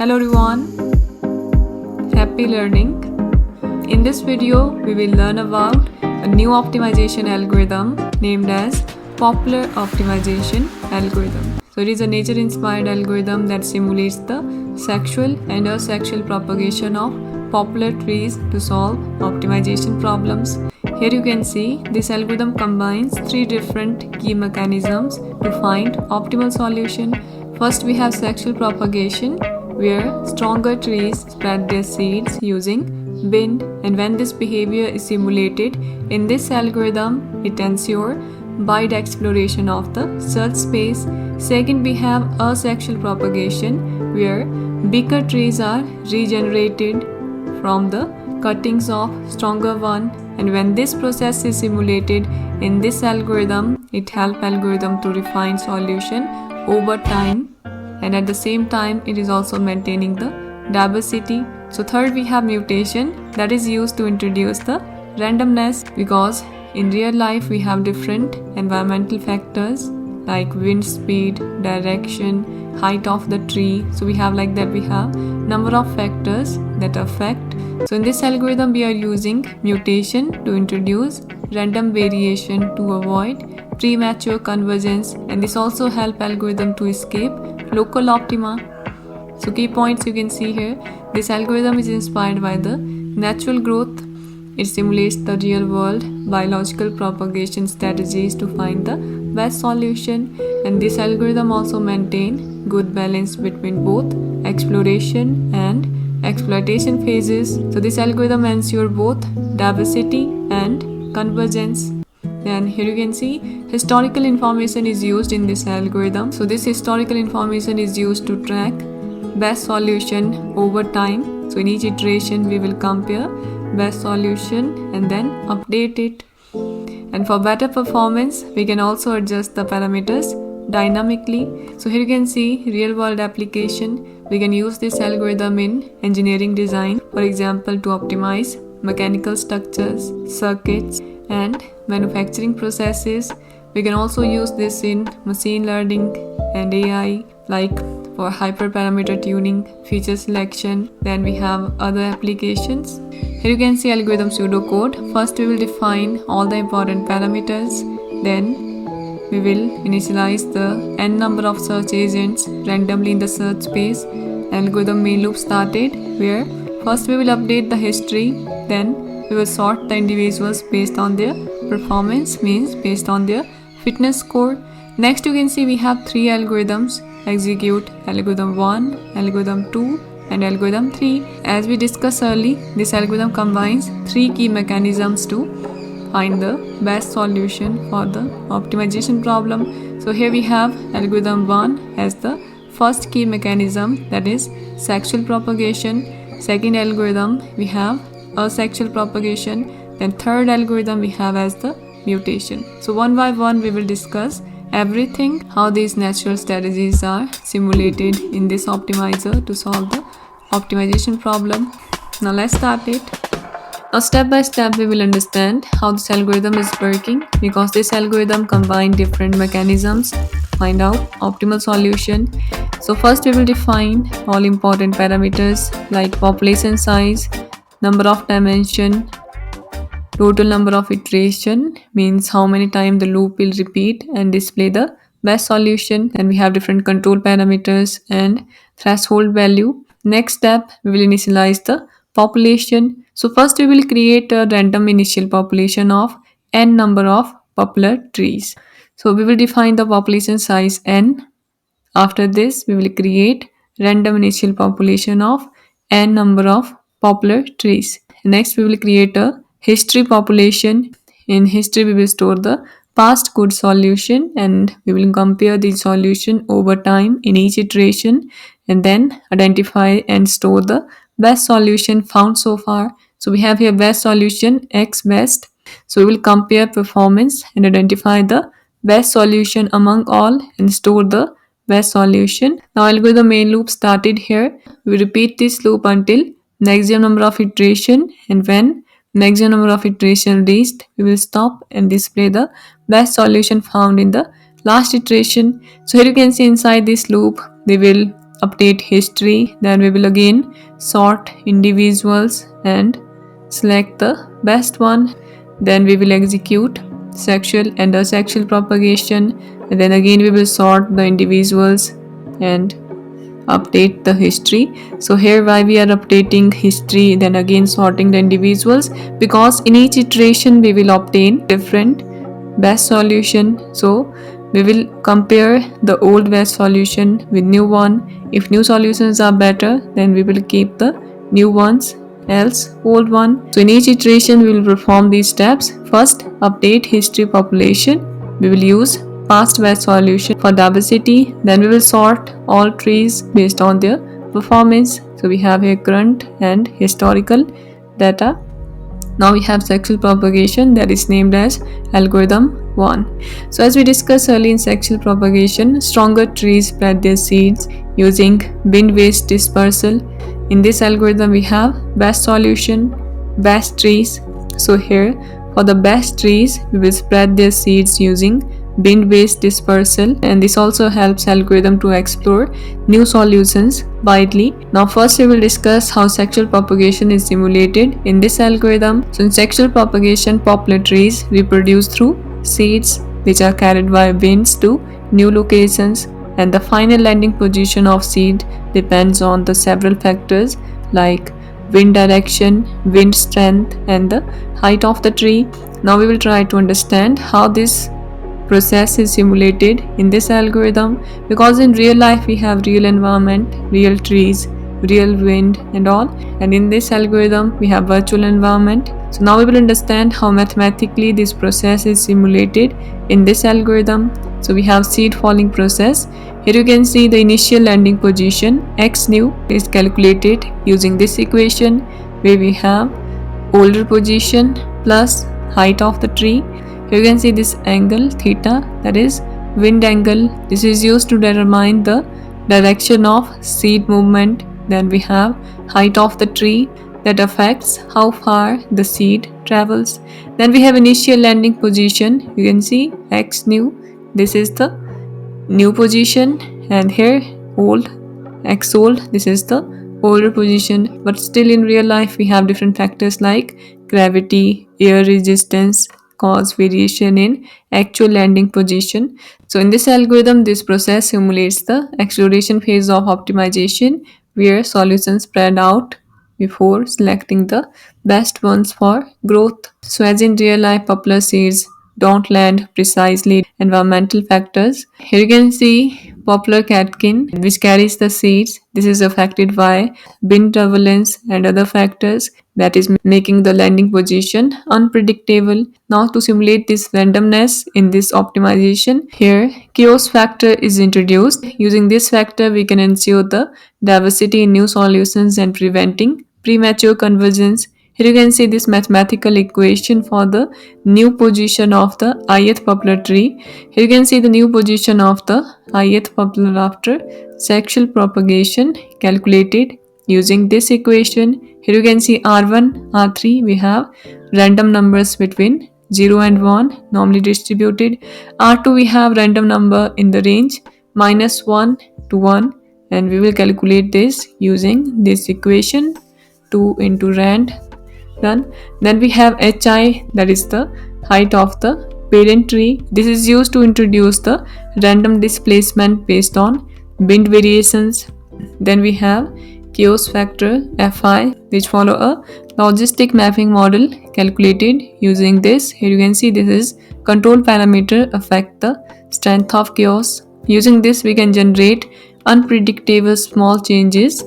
Hello everyone, happy learning. In this video, we will learn about a new optimization algorithm named as Poplar optimization algorithm. So it is a nature-inspired algorithm that simulates the sexual and asexual propagation of poplar trees to solve optimization problems. Here you can see this algorithm combines three different key mechanisms to find optimal solution. First, we have sexual propagation, where stronger trees spread their seeds using wind, and when this behavior is simulated in this algorithm, it ensures wide exploration of the search space. Second, we have asexual propagation, where weaker trees are regenerated from the cuttings of stronger one, and when this process is simulated in this algorithm, it helps algorithm to refine solution over time, and at the same time it is also maintaining the diversity. So third, we have mutation, that is used to introduce the randomness, because in real life we have different environmental factors like wind speed, direction, height of the tree. So we have number of factors that affect. So in this algorithm we are using mutation to introduce random variation to avoid premature convergence, and this also help algorithm to escape local optima. So key points you can see here. This algorithm is inspired by the natural growth. It simulates the real world biological propagation strategies to find the best solution, and this algorithm also maintain good balance between both exploration and exploitation phases. So this algorithm ensures both diversity and convergence. And here you can see historical information is used in this algorithm. So this historical information is used to track best solution over time. So in each iteration we will compare best solution and then update it. And for better performance, we can also adjust the parameters dynamically. So here you can see real world application. We can use this algorithm in engineering design, for example, to optimize mechanical structures, circuits, and manufacturing processes. We can also use this in machine learning and AI, like for hyperparameter tuning, feature selection. Then we have other applications. Here you can see algorithm pseudocode. First we will define all the important parameters, then we will initialize the n number of search agents randomly in the search space. Algorithm main loop started, where first we will update the history, then we will sort the individuals based on their performance, means based on their fitness score. Next you can see we have three algorithms: execute algorithm 1, algorithm 2, and algorithm 3. As we discussed earlier, this algorithm combines three key mechanisms to find the best solution for the optimization problem. So here we have algorithm 1 as the first key mechanism, that is sexual propagation. Second algorithm we have asexual propagation. Then third algorithm we have as the mutation. So one by one we will discuss everything, how these natural strategies are simulated in this optimizer to solve the optimization problem. Now let's start it. Now step by step we will understand how this algorithm is working, because this algorithm combines different mechanisms to find out optimal solution. So first we will define all important parameters like population size, number of dimension, total number of iteration, means how many times the loop will repeat and display the best solution. And we have different control parameters and threshold value. Next step, we will initialize the population. So first we will create a random initial population of n number of poplar trees. So we will define the population size n. After this, we will create random initial population of n number of poplar trees. Next, we will create a history population. In history, we will store the past good solution, and we will compare the solution over time in each iteration, and then identify and store the best solution found so far. So we have here best solution x best. So we will compare performance and identify the best solution among all and store the best solution. Now algorithm main loop started here. We repeat this loop until maximum number of iteration, and when maximum number of iteration reached, we will stop and display the best solution found in the last iteration. So here you can see inside this loop we will update history. Then we will again sort individuals and select the best one. Then we will execute sexual and asexual propagation, and then again we will sort the individuals and update the history. So here why we are updating history, then again sorting the individuals, because in each iteration we will obtain different best solution. So we will compare the old best solution with new one. If new solutions are better, then we will keep the new ones, else old one. So in each iteration we will perform these steps. First, update history population. We will use past best solution for diversity. Then we will sort all trees based on their performance. So we have here current and historical data. Now we have sexual propagation, that is named as algorithm 1. So as we discussed earlier in sexual propagation, stronger trees spread their seeds using wind-based dispersal. In this algorithm we have best solution, best trees. So here for the best trees we will spread their seeds using wind-based dispersal, and this also helps algorithm to explore new solutions widely. Now first we will discuss how sexual propagation is simulated in this algorithm. So in sexual propagation, poplar trees reproduce through seeds which are carried by winds to new locations, and the final landing position of seed depends on the several factors like wind direction, wind strength, and the height of the tree. Now we will try to understand how this process is simulated in this algorithm, because in real life we have real environment, real trees, real wind and all, and in this algorithm we have virtual environment. So now we will understand how mathematically this process is simulated in this algorithm. So we have seed falling process. Here you can see the initial landing position x new is calculated using this equation, where we have older position plus height of the tree. Here you can see this angle theta, that is wind angle. This is used to determine the direction of seed movement. Then we have height of the tree, that affects how far the seed travels. Then we have initial landing position. You can see x new, this is the new position, and here old, x old, this is the older position. But still in real life we have different factors like gravity, air resistance cause variation in actual landing position. So in this algorithm, this process simulates the exploration phase of optimization, where solutions spread out before selecting the best ones for growth. So as in real life, poplar seeds don't land precisely environmental factors. Here you can see poplar catkin which carries the seeds. This is affected by wind turbulence and other factors, that is making the landing position unpredictable. Now to simulate this randomness in this optimization, here chaos factor is introduced. Using this factor we can ensure the diversity in new solutions and preventing premature convergence. Here you can see this mathematical equation for the new position of the ith poplar tree. Here you can see the new position of the ith poplar after sexual propagation calculated using this equation. Here you can see R1, R3, we have random numbers between 0 and 1 normally distributed. R2 we have random number in the range -1 to 1, and we will calculate this using this equation 2 into rand. Then we have hi, that is the height of the parent tree. This is used to introduce the random displacement based on wind variations. Then we have chaos factor fi, which follow a logistic mapping model calculated using this. Here you can see this is control parameter affect the strength of chaos. Using this we can generate unpredictable small changes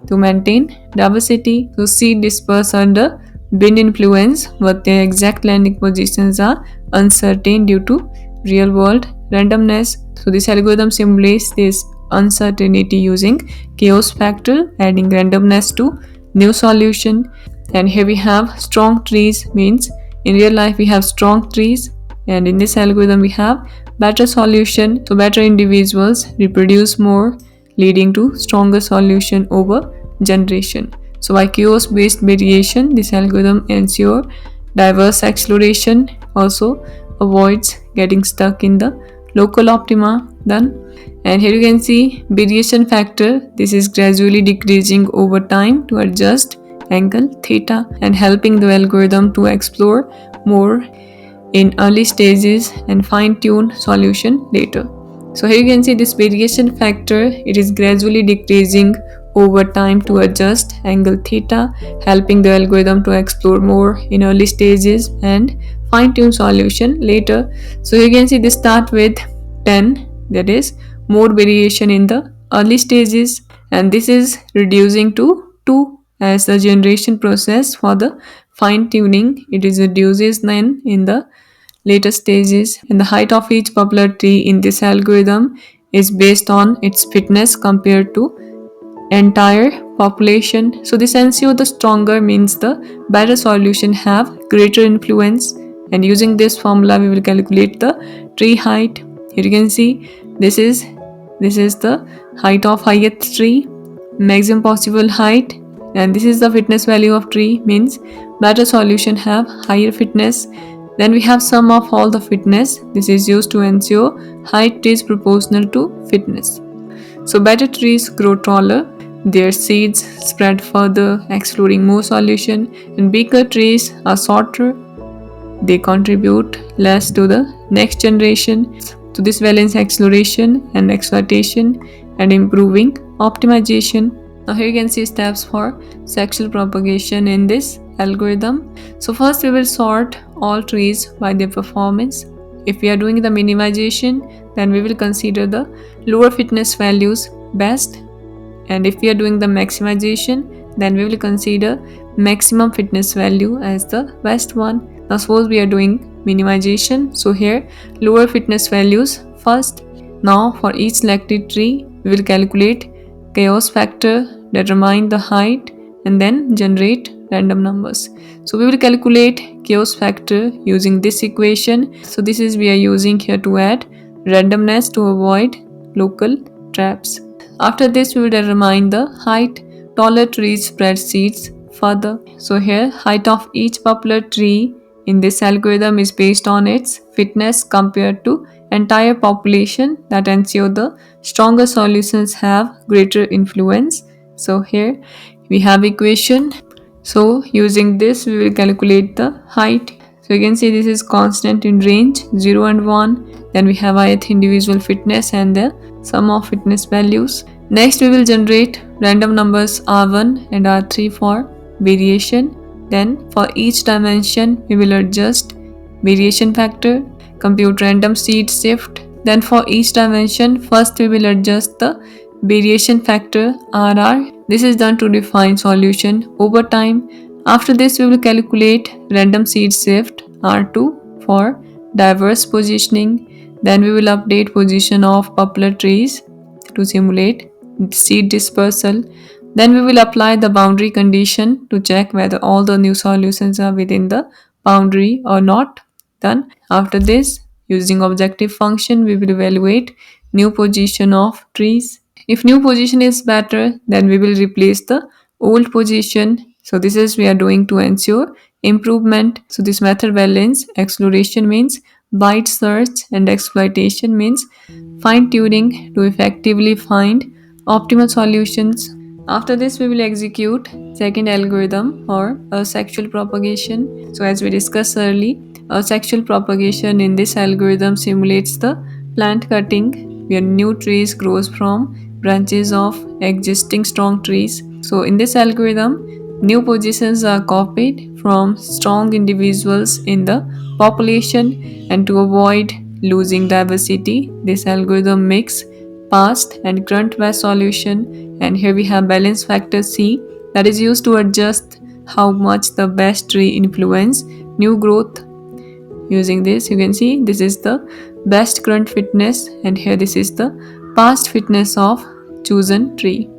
to maintain diversity. So seed disperse under wind influence, but their exact landing positions are uncertain due to real world randomness. So this algorithm simulates this uncertainty using chaos factor, adding randomness to new solution. And here we have strong trees, means in real life we have strong trees, and in this algorithm we have better solution. So better individuals reproduce more, leading to stronger solution over generation. So by chaos based variation, this algorithm ensures diverse exploration, also avoids getting stuck in the local optima. Then And here you can see variation factor. This is gradually decreasing over time to adjust angle theta and helping the algorithm to explore more in early stages and fine-tune solution later. So here you can see this variation factor, it is gradually decreasing over time to adjust angle theta, helping the algorithm to explore more in early stages and fine-tune solution later. So you can see this start with 10, that is more variation in the early stages, and this is reducing to 2 as the generation process for the fine-tuning. It is reduces then in the later stages, and the height of each poplar tree in this algorithm is based on its fitness compared to entire population. So this ensure the stronger means the better solution have greater influence, and using this formula we will calculate the tree height. Here you can see this is the height of highest tree, maximum possible height, and this is the fitness value of tree, means better solution have higher fitness. Then we have sum of all the fitness. This is used to ensure height is proportional to fitness. So better trees grow taller, their seeds spread further, exploring more solution, and weaker trees are shorter. They contribute less to the next generation. So this balance acceleration and exploitation and improving optimization. Now here you can see steps for sexual propagation in this algorithm. So first we will sort all trees by their performance. If we are doing the minimization, then we will consider the lower fitness values best, and if we are doing the maximization, then we will consider maximum fitness value as the best one. Now suppose we are doing minimization, so here lower fitness values first. Now for each selected tree we will calculate chaos factor, determine the height, and then generate random numbers. So we will calculate chaos factor using this equation. So this is we are using here to add randomness to avoid local traps. After this we will determine the height. Taller trees spread seeds further. So here height of each poplar tree in this algorithm is based on its fitness compared to entire population, that ensure the stronger solutions have greater influence. So here we have equation. So using this we will calculate the height. So you can see this is constant in range 0 and 1. Then we have ith individual fitness and the sum of fitness values. Next we will generate random numbers R1 and R3 for variation. Then for each dimension we will adjust variation factor, compute random seed shift. Then for each dimension first we will adjust the variation factor RR. This is done to define solution over time. After this we will calculate random seed shift R2 for diverse positioning. Then we will update position of poplar trees to simulate seed dispersal. Then we will apply the boundary condition to check whether all the new solutions are within the boundary or not. Then after this, using objective function, we will evaluate new position of trees. If new position is better, then we will replace the old position. So this is we are doing to ensure improvement. So this method balance exploration means byte search and exploitation means fine tuning to effectively find optimal solutions. After this we will execute second algorithm or sexual propagation. So as we discussed earlier, sexual propagation in this algorithm simulates the plant cutting where new trees grows from branches of existing strong trees. So in this algorithm, new positions are copied from strong individuals in the population, and to avoid losing diversity, this algorithm makes past and current best solution. And here we have balance factor C that is used to adjust how much the best tree influence new growth. Using this you can see this is the best current fitness, and here this is the past fitness of chosen tree.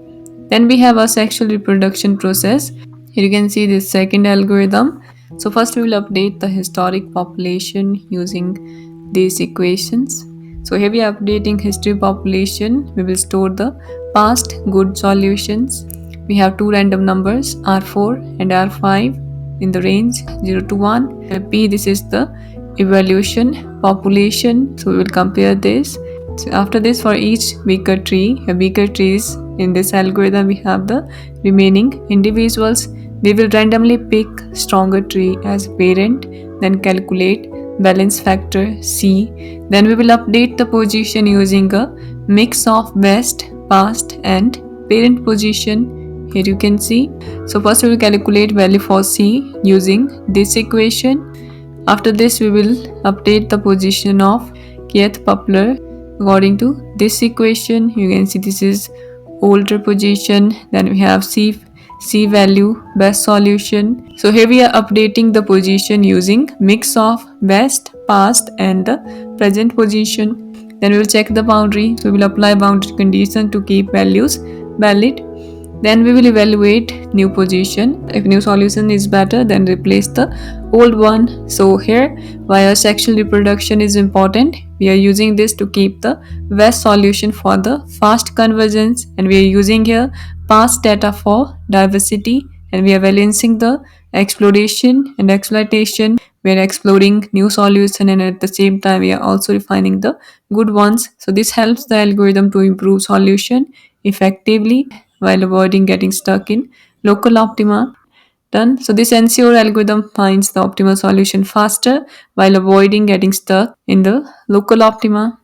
Then we have a sexual reproduction process. Here you can see this second algorithm. So first we will update the historic population using these equations. So here we are updating history population. We will store the past good solutions. We have two random numbers R4 and R5 in the range 0 to 1. P, this is the evaluation population. So we will compare this. So after this, for each weaker tree, a weaker trees in this algorithm, we have the remaining individuals. We will randomly pick stronger tree as parent, then calculate balance factor C. Then we will update the position using a mix of best, past and parent position. Here you can see. So first we will calculate value for C using this equation. After this, we will update the position of kth Poplar according to this equation. You can see this is older position. Then we have C value, best solution. So here we are updating the position using mix of best, past and the present position. Then we will check the boundary. So we will apply boundary condition to keep values valid. Then we will evaluate new position. If new solution is better, then replace the old one. So here, why sexual reproduction is important, we are using this to keep the best solution for the fast convergence, and we are using here past data for diversity, and we are balancing the exploration and exploitation. We are exploring new solution, and at the same time we are also refining the good ones. So this helps the algorithm to improve solution effectively while avoiding getting stuck in local optima. Done. So this ensure algorithm finds the optimal solution faster while avoiding getting stuck in the local optima.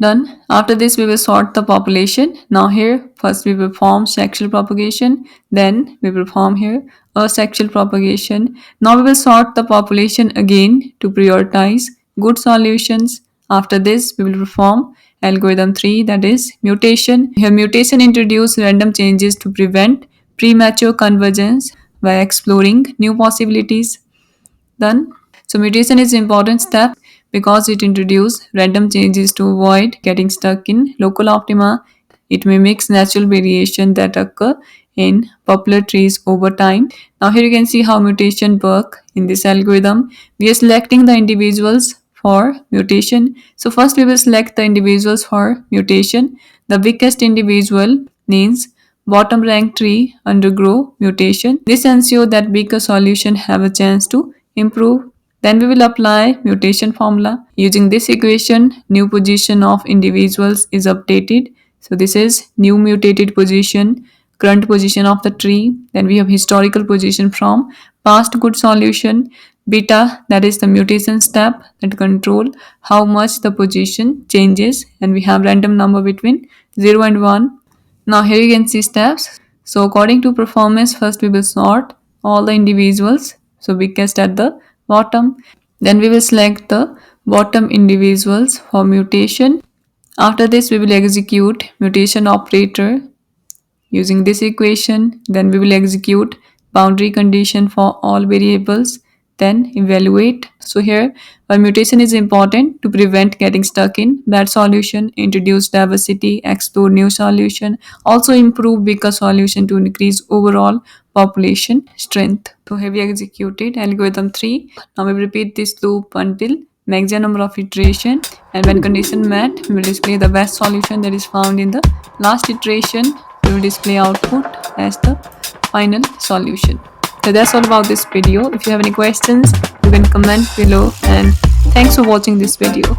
Done. After this, we will sort the population. Now here, first we will perform sexual propagation. Then we will perform here asexual propagation. Now we will sort the population again to prioritize good solutions. After this, we will perform algorithm 3, that is mutation. Here mutation introduce random changes to prevent premature convergence by exploring new possibilities. Done. So mutation is an important step because it introduces random changes to avoid getting stuck in local optima. It mimics natural variation that occur in poplar trees over time. Now here you can see how mutation work in this algorithm. We are selecting the individuals for mutation. So first we will select the individuals for mutation. The weakest individual means bottom rank tree undergo mutation. This ensures that weaker solution have a chance to improve. Then we will apply mutation formula. Using this equation, new position of individuals is updated. So this is new mutated position, current position of the tree. Then we have historical position from past good solution. Beta, that is the mutation step that control how much the position changes, and we have random number between 0 and 1. Now here you can see steps. So according to performance, first we will sort all the individuals. So weakest at the bottom. Then we will select the bottom individuals for mutation. After this, we will execute mutation operator using this equation. Then we will execute boundary condition for all variables, then evaluate. So here mutation is important to prevent getting stuck in bad solution, introduce diversity, explore new solution, also improve weaker solution to increase overall population strength. So here we executed algorithm 3. Now we repeat this loop until maximum number of iteration, and when condition met, we will display the best solution that is found in the last iteration. We will display output as the final solution. So that's all about this video. If you have any questions, you can comment below, and thanks for watching this video.